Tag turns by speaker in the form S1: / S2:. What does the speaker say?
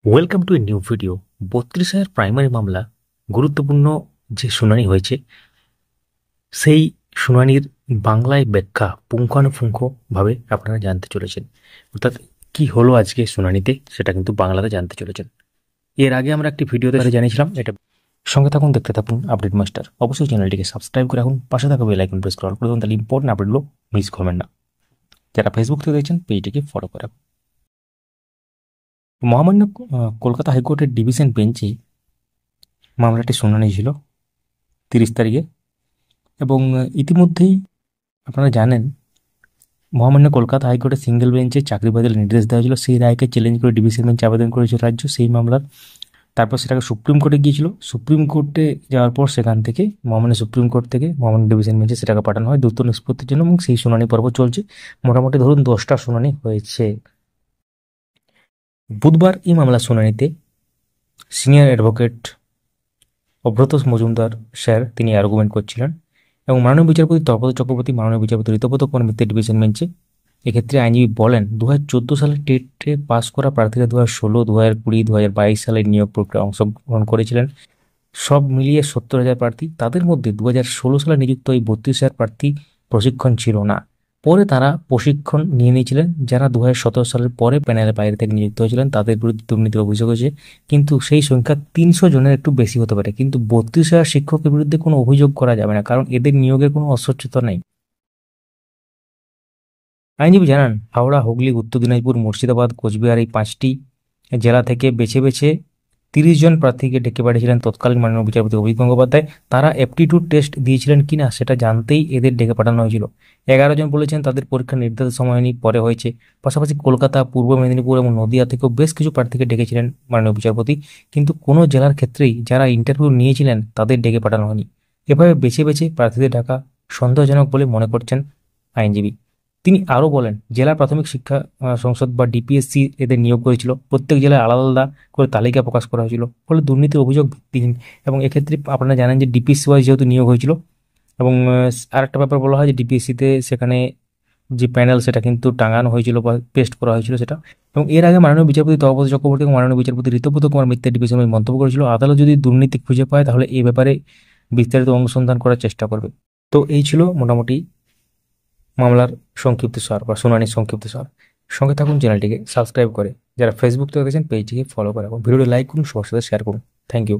S1: Welcome to a new video. 32,000 primary মামলা গুরুত্বপূর্ণ যে শুনানি হয়েছে সেই শুনানির বাংলায় ব্যাখ্যা পুঙ্খানুপুঙ্খভাবে আপনারা জানতে চলেছেন। অর্থাৎ কি হলো আজকে শুনানিতে সেটা কিন্তু বাংলাতে জানতে চলেছেন। এর আগে আমরা একটি ভিডিওতে জানিয়েছিলাম, এটা সঙ্গে থাকুন, দেখতে থাকুন আপডেট মাস্টার। অবশ্যই চ্যানেলটিকে সাবস্ক্রাইব করে রাখুন, পাশে থাকা বেল আইকন প্রেস করে অল করে দেবেন, তাহলে ইম্পর্টেন্ট আপডেটগুলো মিস করবেন না। যারা ফেসবুক থেকে দেখছেন পেজটিকে ফলো করে রাখুন। মহামান্য কলকাতা হাইকোর্টের ডিভিশন বেঞ্চে মামলাটি শুনানি ছিল 30 তারিখে, এবং ইতিমধ্যেই আপনারা জানেন মহামান্য কলকাতা হাইকোর্টের সিঙ্গেল বেঞ্চে চাকরি বাতিলের নির্দেশ দেওয়া ছিল। সেই রায়কে চ্যালেঞ্জ করে ডিভিশন বেঞ্চে আবেদন করেছিল রাজ্য সেই মামলার। তারপর সেটাকে সুপ্রিম কোর্টে গিয়েছিল। সুপ্রিম কোর্টে যাওয়ার পর সেখান থেকে মহামান্য সুপ্রিম কোর্ট থেকে মহামান্য ডিভিশন বেঞ্চে সেটাকে পাঠানো হয় দ্রুত নিষ্পত্তির জন্য, এবং সেই শুনানি পর্ব চলছে। মোটামুটি ধরুন 10টা শুনানি হয়েছে। বুধবার এই মামলার শুনানিতে সিনিয়র অ্যাডভোকেট অব্রত মজুমদার স্যার তিনি আর্গুমেন্ট করছিলেন, এবং মাননীয় বিচারপতি তপব্রত চক্রবর্তী, মাননীয় বিচারপতি ঋতব্রত কুমার মিত্রের ডিভিশন বেঞ্চে এক্ষেত্রে আইনজীবী বলেন 2014 সালে টেটে পাস করা প্রার্থীরা 2016, 2020, 2022 সালে নিয়োগ প্রক্রিয়ায় অংশগ্রহণ করেছিলেন। সব মিলিয়ে 70,000 প্রার্থী। তাদের মধ্যে 2016 সালে নিযুক্ত এই 32,000 প্রার্থী প্রশিক্ষণ ছিল না। পরে তারা প্রশিক্ষণ নিয়ে নিয়েছিলেন। যারা 2017 সালের পরে প্যানেলের বাইরে থেকে নিযুক্ত হয়েছিলেন তাদের বিরুদ্ধে দুর্নীতির অভিযোগ হয়েছে, কিন্তু সেই সংখ্যা 300 জনের একটু বেশি হতে পারে। কিন্তু 32,000 শিক্ষকের বিরুদ্ধে কোনো অভিযোগ করা যাবে না, কারণ এদের নিয়োগের কোনো অস্বচ্ছতা নেই। আইনজীবী জানান, হাওড়া, হুগলি, উত্তর দিনাজপুর, মুর্শিদাবাদ, কোচবিহার এই 5টি জেলা থেকে বেছে বেছে 30 জন প্রার্থীকে ডেকে পাঠিয়েছিলেন তৎকালীন মাননীয় বিচারপতি অভিজিৎ গঙ্গোপাধ্যায়। তারা অ্যাপটিটিউড টেস্ট দিয়েছিলেন কিনা সেটা জানতেই এদের ডেকে পাঠানো হয়েছিল। 11 জন বলেছেন তাদের পরীক্ষা নির্ধারিত সময় নিয়ে পরে হয়েছে। পাশাপাশি কলকাতা, পূর্ব মেদিনীপুর এবং নদিয়া থেকেও বেশ কিছু প্রার্থীকে ডেকেছিলেন মাননীয় বিচারপতি, কিন্তু কোনো জেলার ক্ষেত্রেই যারা ইন্টারভিউ নিয়েছিলেন তাদের ডেকে পাঠানো হয়নি। এভাবে বেছে বেছে প্রার্থীদের ডাকা সন্দেহজনক বলে মনে করছেন আইনজীবী। তিনি আরও বলেন, জেলা প্রাথমিক শিক্ষা সংসদ বা ডিপিএসসি এদের নিয়োগ করেছিল। প্রত্যেক জেলায় আলাদা আলাদা করে তালিকা প্রকাশ করা হয়েছিল, ফলে দুর্নীতির অভিযোগ ভিত্তিহীন। এবং এক্ষেত্রে আপনারা জানেন যে ডিপিএসসি ওয়াইজ যেহেতু নিয়োগ হয়েছিল, এবং আরেকটা ব্যাপার বলা হয় যে ডিপিএসসিতে সেখানে যে প্যানেল সেটা কিন্তু টাঙানো হয়েছিল বা পেস্ট করা হয়েছিল সেটা। এবং এর আগে মাননীয় বিচারপতি তপব্রত চক্রবর্তী এবং মাননীয় বিচারপতি ঋতব্রত কুমার মিত্রের ডিভিশন বেঞ্চ মন্তব্য করেছিল, আদালত যদি দুর্নীতি খুঁজে পায় তাহলে এই ব্যাপারে বিস্তারিত অনুসন্ধান করার চেষ্টা করবে। তো এই ছিল মোটামুটি মামলার সংক্ষিপ্ত সার বা শুনানির সংক্ষিপ্ত সার। সঙ্গে থাকুন, চ্যানেলটিকে সাবস্ক্রাইব করে। যারা ফেসবুক থেকে দেখেছেন পেজটিকে ফলো করে রাখুন, ভিডিওটি লাইক করুন, সবার সাথে শেয়ার করুন। Thank you.